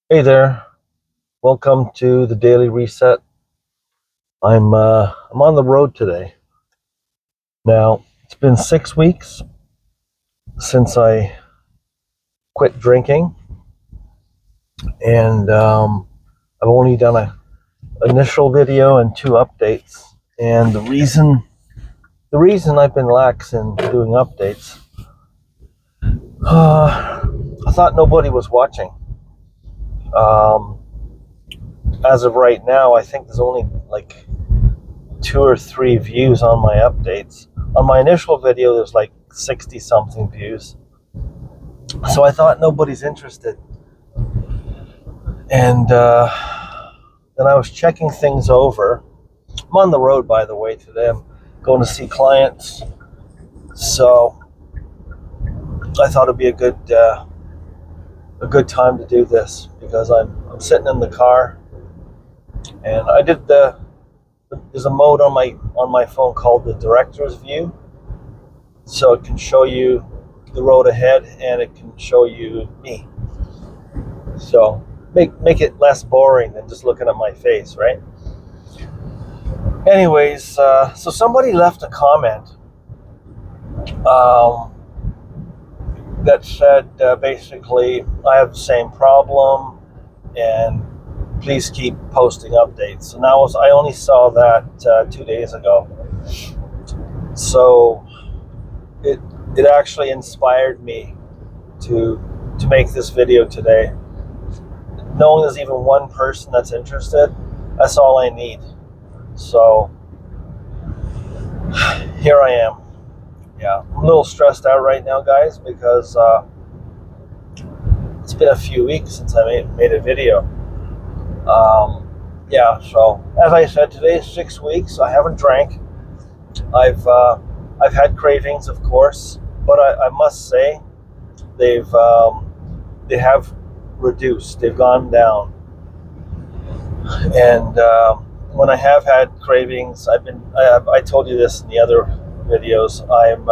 Hey there, welcome to the Daily Reset. I'm on the road today. Now it's been 6 weeks since I quit drinking, and I've only done a initial video and two updates. And the reason I've been lax in doing updates, I thought nobody was watching. Um, as of right now, I think there's only like two or three views on my updates. On my initial video, there's like 60 something views. So I thought nobody's interested. And then I was checking things over. I'm on the road, by the way, today. I'm going to see clients. So I thought it'd be a good time to do this because I'm sitting in the car, and I did there's a mode on my phone called the director's view, so it can show you the road ahead and it can show you me. So make it less boring than just looking at my face, right? Anyways, so somebody left a comment um, that said basically, I have the same problem, and please keep posting updates. And I only saw that 2 days ago. So it actually inspired me to make this video today. Knowing there's even one person that's interested, that's all I need. So here I am. Yeah, I'm a little stressed out right now, guys, because it's been a few weeks since I made a video. Yeah, so as I said, today is 6 weeks. I haven't drank. I've had cravings, of course, but I must say they have reduced. They've gone down. And when I have had cravings, I told you this in the other videos. I'm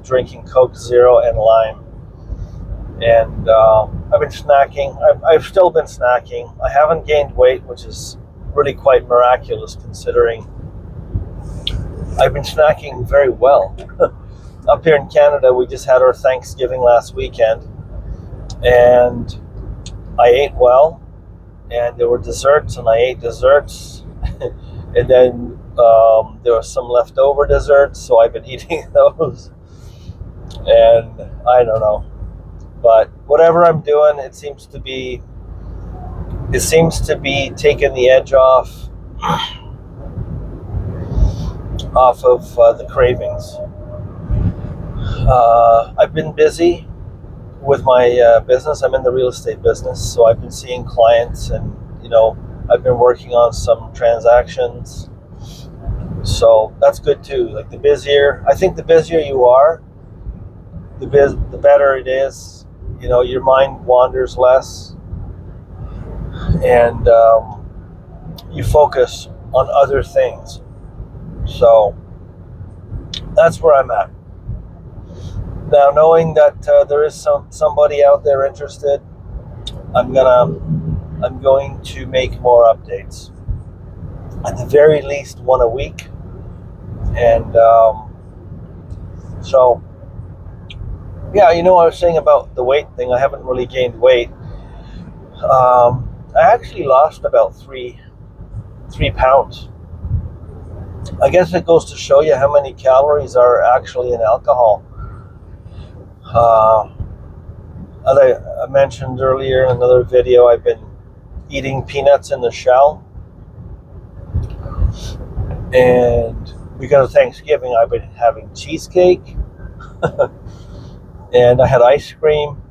drinking Coke Zero and lime, and I've been snacking. I've still been snacking. I haven't gained weight, which is really quite miraculous considering I've been snacking very well. Up here in Canada, we just had our Thanksgiving last weekend, and I ate well, and there were desserts, and I ate desserts, and then there was some leftover desserts, so I've been eating those, and I don't know, but whatever I'm doing, it seems to be taking the edge off of the cravings. I've been busy with my business. I'm in the real estate business, so I've been seeing clients, and I've been working on some transactions. So that's good too. Like I think the busier you are, the better it is. Your mind wanders less, and you focus on other things. So that's where I'm at now. Knowing that there is somebody out there interested, I'm going to make more updates. At the very least, one a week, and so yeah. I was saying about the weight thing. I haven't really gained weight. I actually lost about three pounds. I guess it goes to show you how many calories are actually in alcohol. Uh, as I mentioned earlier in another video, I've been eating peanuts in the shell, and because of Thanksgiving, I've been having cheesecake, and I had ice cream.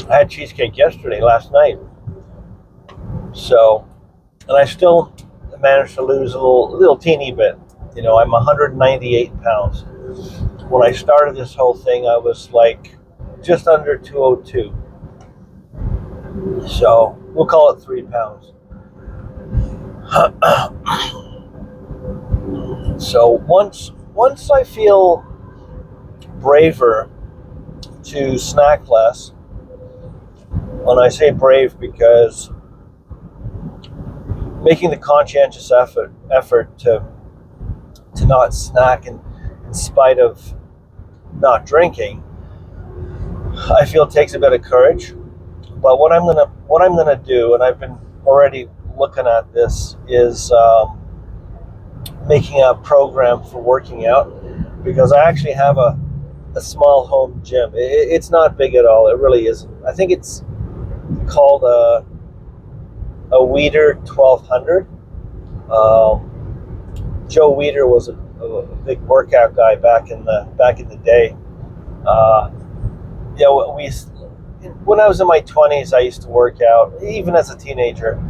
I had cheesecake last night. So, and I still managed to lose a little teeny bit. I'm 198 pounds. When I started this whole thing, I was like just under 202. So we'll call it 3 pounds. So once I feel braver to snack less, And I say brave because making the conscientious effort to not snack in spite of not drinking, I feel takes a bit of courage. But what I'm gonna do, and I've been already looking at this, is making a program for working out, because I actually have a small home gym. It's not big at all. It really isn't. I think it's called a Weeder 1200. Joe Weeder was a big workout guy back in the day. Uh, yeah, when I was in my 20s, I used to work out. Even as a teenager,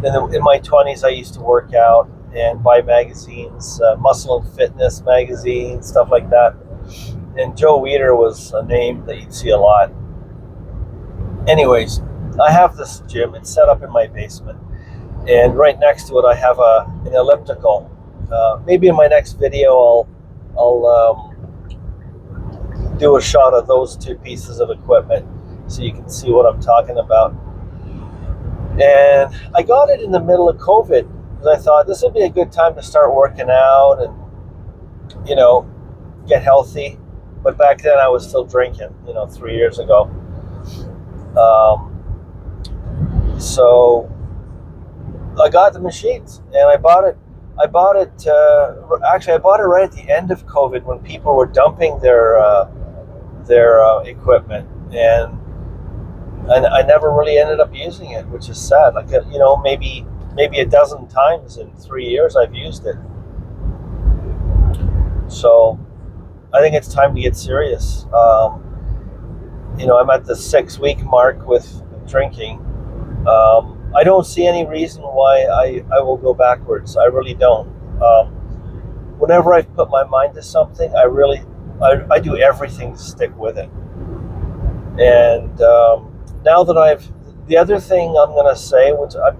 then in my 20s, I used to work out and buy magazines, Muscle and Fitness magazines, stuff like that. And Joe Weeder was a name that you'd see a lot. Anyways, I have this gym. It's set up in my basement, and right next to it, I have an elliptical. Maybe in my next video, I'll do a shot of those two pieces of equipment so you can see what I'm talking about. And I got it in the middle of COVID because I thought this would be a good time to start working out and, get healthy. But back then I was still drinking, 3 years ago. So I got the machines and I bought it. Actually, I bought it right at the end of COVID when people were dumping their equipment, and I never really ended up using it, which is sad. Like, maybe a dozen times in 3 years I've used it. So I think it's time to get serious. I'm at the 6-week mark with drinking. I don't see any reason why I will go backwards. I really don't. Whenever I've put my mind to something, I do everything to stick with it. And now that the other thing I'm going to say, which a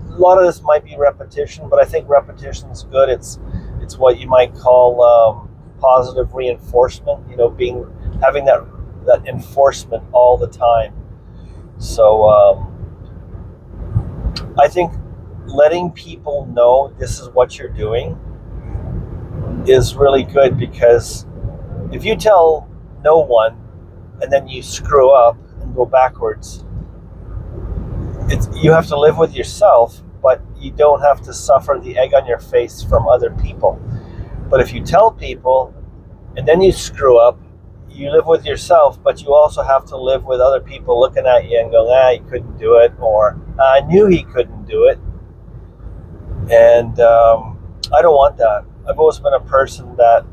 lot of this might be repetition, but I think repetition is good. It's what you might call positive reinforcement. Having that enforcement all the time. So I think letting people know this is what you're doing is really good, because if you tell no one and then you screw up and go backwards, you have to live with yourself, but you don't have to suffer the egg on your face from other people. But if you tell people and then you screw up, you live with yourself, but you also have to live with other people looking at you and going, he couldn't do it, or I knew he couldn't do it. And I don't want that. I've always been a person that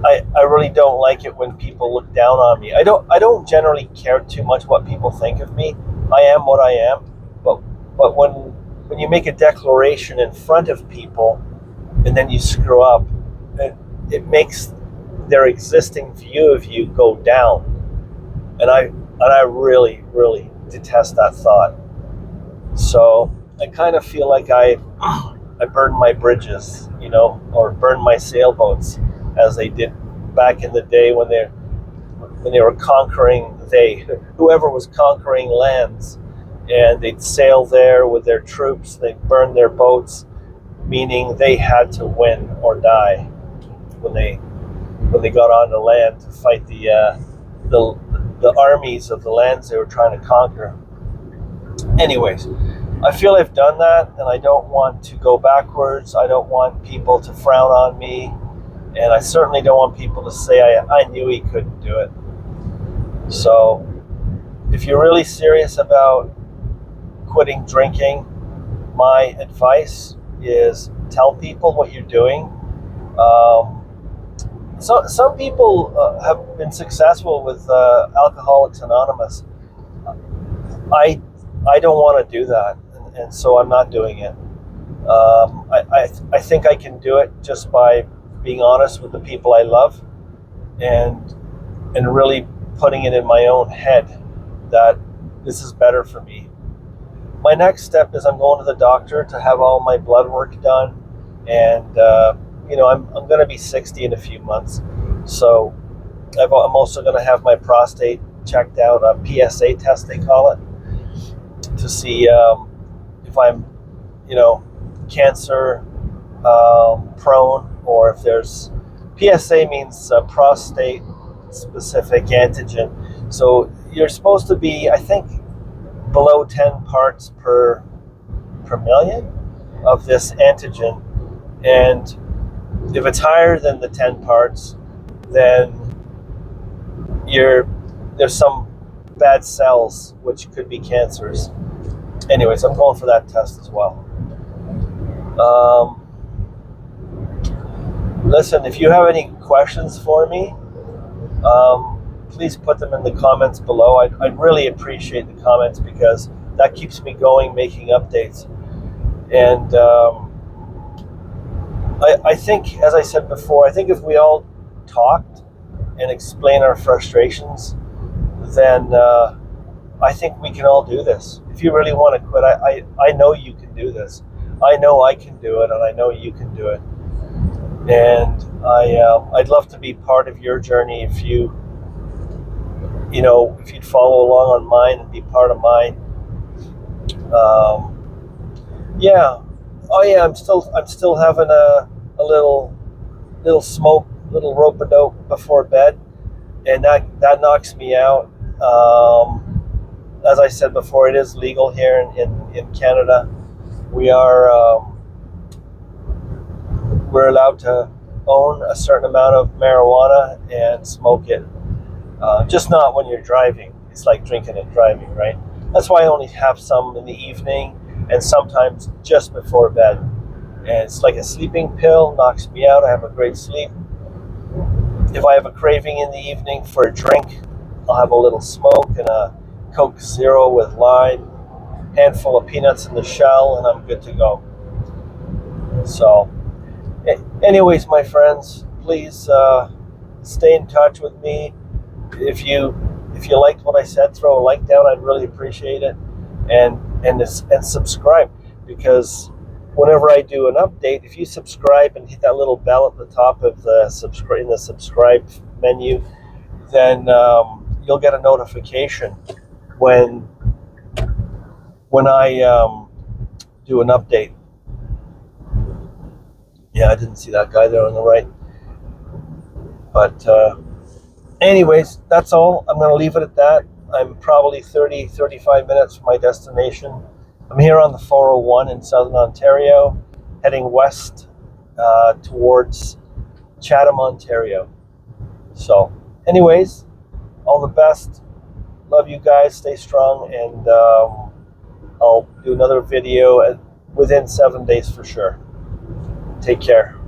I really don't like it when people look down on me. I don't generally care too much what people think of me. I am what I am. But when you make a declaration in front of people and then you screw up, it makes their existing view of you go down. And I really, really detest that thought. So I kind of feel like I burned my bridges, or burned my sailboats, as they did back in the day when they were conquering, whoever was conquering lands, and they'd sail there with their troops. They'd burn their boats, meaning they had to win or die when they got onto land to fight the armies of the lands they were trying to conquer. Anyways, I feel I've done that, and I don't want to go backwards. I don't want people to frown on me, and I certainly don't want people to say I knew he couldn't do it. So if you're really serious about quitting drinking, my advice is tell people what you're doing. So some people have been successful with Alcoholics Anonymous. I don't want to do that, and so I'm not doing it. I think I can do it just by being honest with the people I love, and really putting it in my own head that this is better for me. My next step is I'm going to the doctor to have all my blood work done, and I'm going to be 60 in a few months, so I'm also going to have my prostate checked out, a PSA test they call it, to see if I'm, cancer prone, or if there's PSA means prostate specific antigen. So you're supposed to be, I think, below 10 parts per million of this antigen, and if it's higher than the 10 parts, then there's some bad cells which could be cancers. Anyways, I'm going for that test as well. Listen, if you have any questions for me, please put them in the comments below. I'd really appreciate the comments, because that keeps me going, making updates. And I think, as I said before, I think if we all talked and explain our frustrations, then I think we can all do this. If you really want to quit, I know you can do this. I know I can do it, and I know you can do it. And I'd love to be part of your journey if you'd follow along on mine and be part of mine. Yeah. Oh yeah, I'm still having a little smoke, little rope-a-dope before bed, and that knocks me out. As I said before, it is legal here in Canada. We're allowed to own a certain amount of marijuana and smoke it. Just not when you're driving. It's like drinking and driving, right? That's why I only have some in the evening and sometimes just before bed. And it's like a sleeping pill, knocks me out. I have a great sleep. If I have a craving in the evening for a drink, I'll have a little smoke and a Coke Zero with lime, handful of peanuts in the shell, and I'm good to go. So, anyways, my friends, please stay in touch with me. If you liked what I said, throw a like down. I'd really appreciate it, and subscribe, because whenever I do an update, if you subscribe and hit that little bell at the top of the subscribe menu, then you'll get a notification when I do an update. Yeah, I didn't see that guy there on the right. But anyways, that's all. I'm going to leave it at that. I'm probably 35 minutes from my destination. I'm here on the 401 in Southern Ontario, heading west towards Chatham, Ontario. So, anyways, all the best. Love you guys. Stay strong, and I'll do another video within 7 days for sure. Take care.